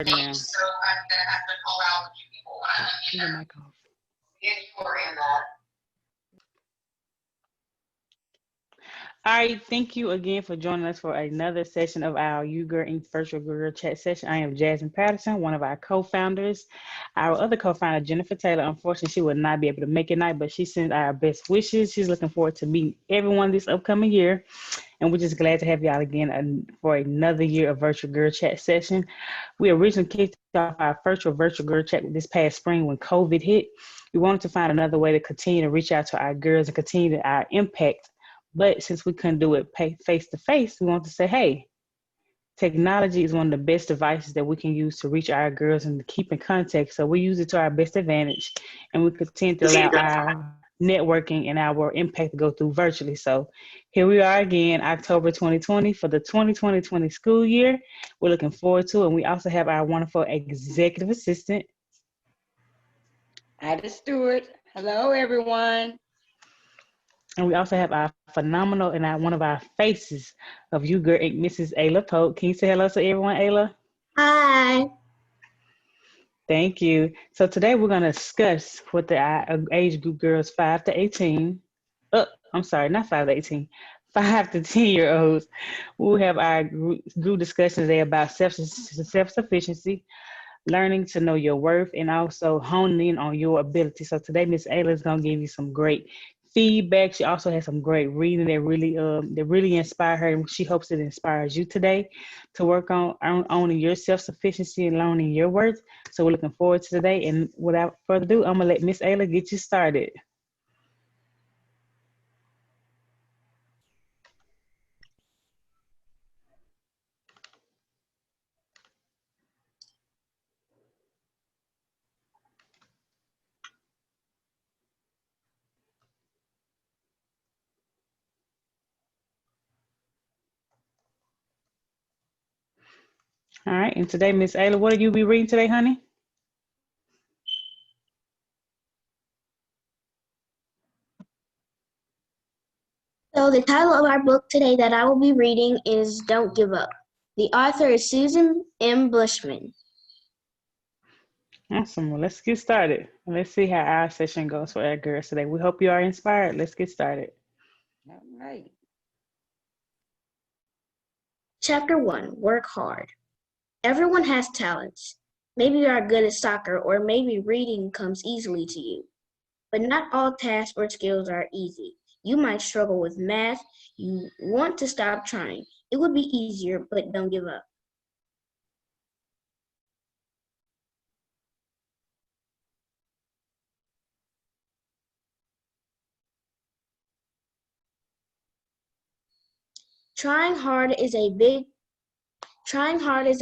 Now. So I'm gonna have to call out a few people. Turn your mic off. If you are in that. All right, thank you again for joining us for another session of our You Girl Inc. Virtual Girl Chat session. I am Jasmine Patterson, one of our co-founders. Our other co-founder, Jennifer Taylor, unfortunately, she would not be able to make it tonight, but she sends our best wishes. She's looking forward to meeting everyone this upcoming year. And we're just glad to have y'all again for another year of Virtual Girl Chat session. We originally kicked off our virtual Girl Chat this past spring when COVID hit. We wanted to find another way to continue to reach out to our girls and continue our impact. But since we couldn't do it face to face, we want to say, hey, technology is one of the best devices that we can use to reach our girls and to keep in contact. So we use it to our best advantage, and we continue to allow our networking and our impact to go through virtually. So here we are again, October 2020 for the 2020 school year. We're looking forward to it. And we also have our wonderful executive assistant, Ida Stewart. Hello, everyone. and we also have our phenomenal and one of our faces of You Girl Inc., Mrs. Ayla Pope. Can you say hello to everyone, Ayla? Hi. Thank you. So today we're going to discuss with the age group girls 5 to 18. I'm sorry, not 5 to 18. 5 to 10-year-olds. We'll have our group discussions today about self-sufficiency, learning to know your worth, and also honing in on your ability. So today, Miss Ayla is going to give you some great feedback. She also has some great reading that really inspire her, and she hopes it inspires you today to work on owning your self-sufficiency and learning your worth. So we're looking forward to today. And without further ado, I'm gonna let Miss Ayla get you started. All right, and today, Miss Ayla, what will you be reading today, honey? So the title of our book today that I will be reading is Don't Give Up. The author is Susanne M. Bushman. Awesome. Well, let's get started. Let's see how our session goes for our girls today. We hope you are inspired. Let's get started. All right. Chapter 1, Work Hard. Everyone has talents. Maybe you are good at soccer, or maybe reading comes easily to you. But not all tasks or skills are easy. You might struggle with math. You want to stop trying. It would be easier, but don't give up. Trying hard is a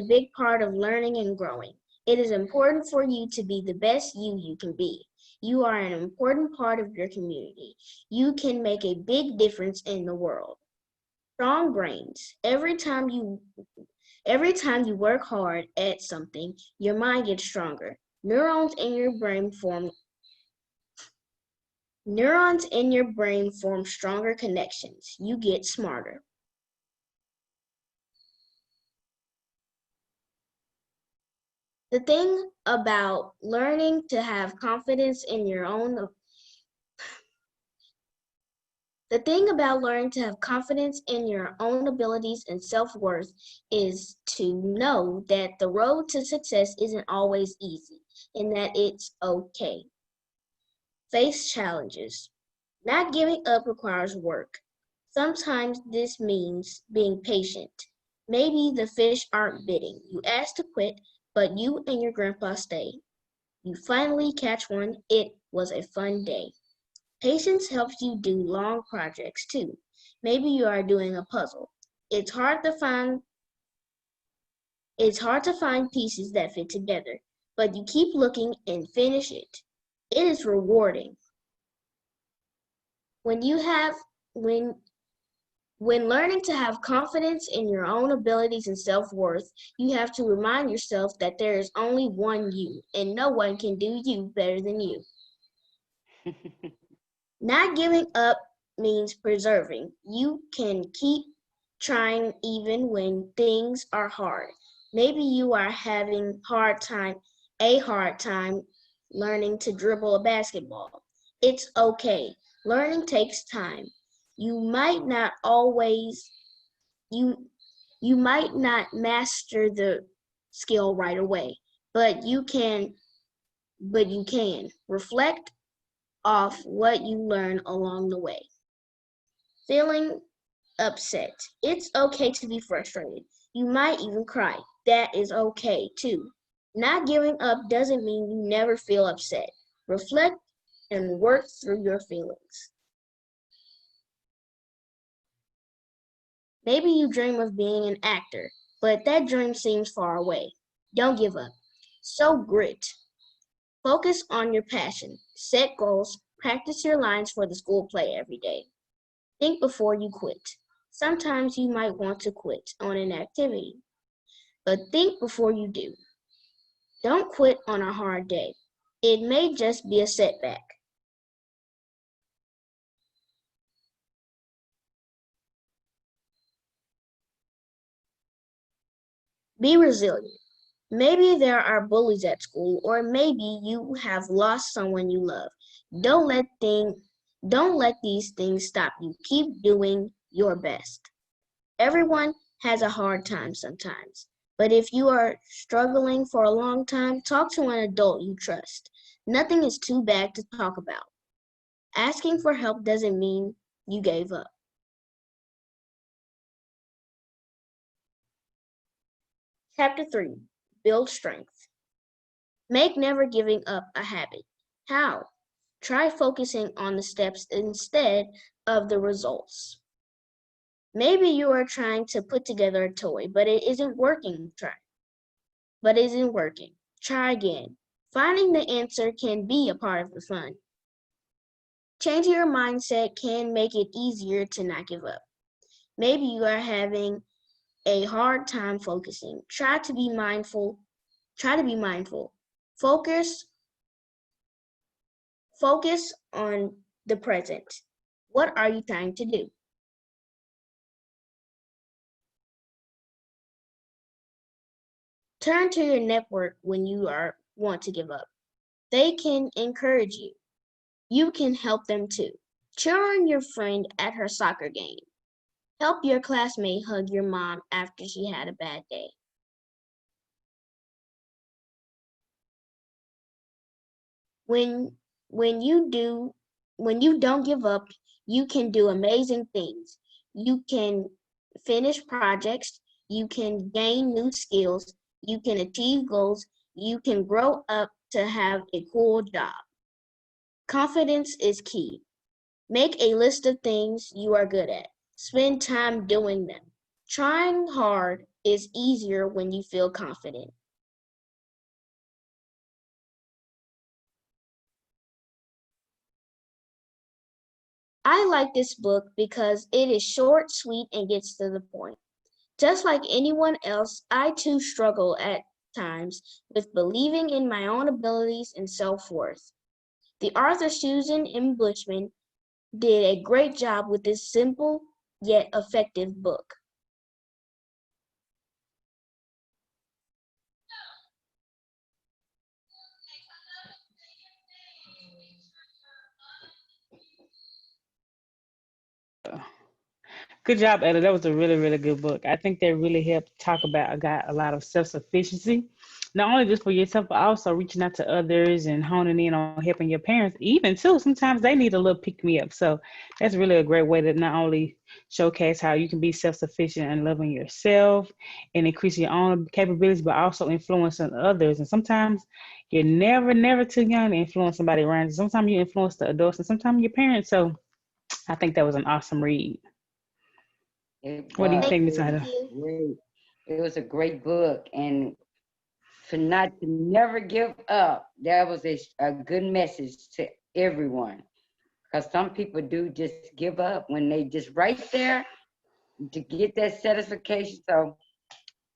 big part of learning and growing. It is important for you to be the best you can be. You are an important part of your community. You can make a big difference in the world. Strong brains. Every time you work hard at something, your mind gets stronger. Neurons in your brain form stronger connections. You get smarter. The thing about learning to have confidence in your own abilities and self-worth is to know that the road to success isn't always easy and that it's okay. Face challenges. Not giving up requires work. Sometimes this means being patient. Maybe the fish aren't biting. You asked to quit, but you and your grandpa stayed. You finally catch one. It was a fun day. Patience helps you do long projects too. Maybe you are doing a puzzle. It's hard to find pieces that fit together, but you keep looking and finish it. It is rewarding. When learning to have confidence in your own abilities and self-worth, you have to remind yourself that there is only one you, and no one can do you better than you. Not giving up means persevering. You can keep trying even when things are hard. Maybe you are having a hard time learning to dribble a basketball. It's okay. Learning takes time. You might not always you you might not master the skill right away, but you can reflect off what you learn along the way. Feeling upset. It's okay to be frustrated. You might even cry. That is okay too. Not giving up doesn't mean you never feel upset. Reflect and work through your feelings. Maybe you dream of being an actor, but that dream seems far away. Don't give up. So grit. Focus on your passion. Set goals. Practice your lines for the school play every day. Think before you quit. Sometimes you might want to quit on an activity, but think before you do. Don't quit on a hard day. It may just be a setback. Be resilient. Maybe there are bullies at school, or maybe you have lost someone you love. Don't let thing, don't let these things stop you. Keep doing your best. Everyone has a hard time sometimes, but if you are struggling for a long time, talk to an adult you trust. Nothing is too bad to talk about. Asking for help doesn't mean you gave up. Chapter 3. Build strength. Make never giving up a habit. How? Try focusing on the steps instead of the results. Maybe you are trying to put together a toy, but it isn't working. Try again. Finding the answer can be a part of the fun. Changing your mindset can make it easier to not give up. Maybe you are having a hard time focusing. Try to be mindful. Focus on the present. What are you trying to do? Turn to your network when you want to give up. They can encourage you. You can help them too. Cheer on your friend at her soccer game. Help your classmate hug your mom after she had a bad day. When you don't give up, you can do amazing things. You can finish projects, you can gain new skills, you can achieve goals, you can grow up to have a cool job. Confidence is key. Make a list of things you are good at. Spend time doing them. Trying hard is easier when you feel confident. I like this book because it is short, sweet, and gets to the point. Just like anyone else, I too struggle at times with believing in my own abilities and self-worth. The author Susanne M. Bushman did a great job with this simple yet effective book. Good job, Ella. That was a really, really good book. I think that really helped talk about got a lot of self-sufficiency, not only just for yourself, but also reaching out to others and honing in on helping your parents. Even too, sometimes they need a little pick me up. So that's really a great way to not only showcase how you can be self-sufficient and loving yourself and increasing your own capabilities, but also influencing others. And sometimes you're never, never too young to influence somebody around you. Sometimes you influence the adults and sometimes your parents. So I think that was an awesome read. It What do you was. Thank think, It Miss was Ida? you. great. It was a great book, and for not to never give up, that was a good message to everyone. Because some people do just give up when they just right there to get that satisfaction. So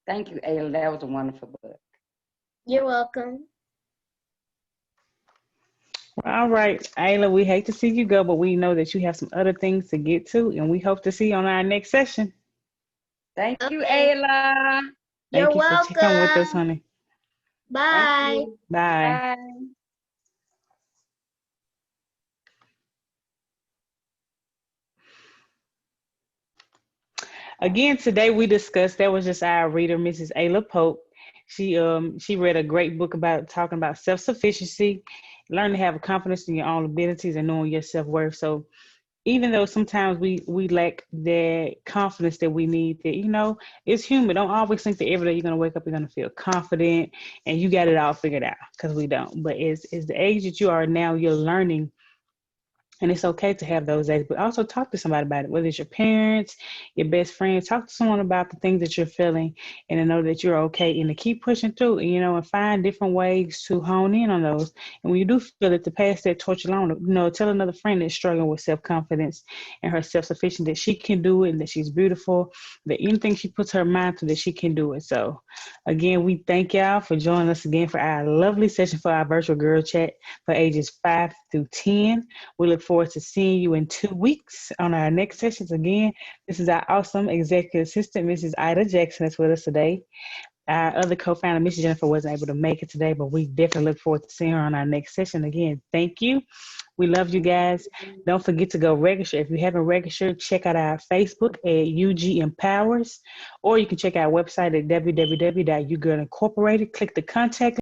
thank you, Ayla. That was a wonderful book. You're welcome. All right, Ayla, we hate to see you go, but we know that you have some other things to get to, and we hope to see you on our next session. Thank you, Okay. Ayla. You're Thank you for coming with us, welcome. honey. Thank Bye. you. Bye. Bye. Again, today we discussed, that was just our reader, Mrs. Ayla Pope. She read a great book about talking about self-sufficiency, learn to have confidence in your own abilities and knowing your self-worth. So even though sometimes we lack the confidence that we need, that it's human. Don't always think that every day you're gonna wake up, you're gonna feel confident and you got it all figured out, because we don't. But as the age that you are now, you're learning, and it's okay to have those days, but also talk to somebody about it, whether it's your parents, your best friends. Talk to someone about the things that you're feeling and to know that you're okay, and to keep pushing through, and find different ways to hone in on those. And when you do feel it, to pass that torch along, tell another friend that's struggling with self-confidence and her self-sufficiency, that she can do it and that she's beautiful, that anything she puts her mind to, that she can do it. So again, we thank y'all for joining us again for our lovely session for our virtual girl chat for ages 5 through 10. We look forward to seeing you in 2 weeks on our next sessions. Again, this is our awesome executive assistant, Mrs. Ida Jackson, that's with us today. Our other co-founder, Mrs. Jennifer, wasn't able to make it today, but we definitely look forward to seeing her on our next session. Again, thank you. We love you guys. Don't forget to go register. If you haven't registered, check out our Facebook at UG Empowers, or you can check our website at www.YouGirlIncorporated. Click the contact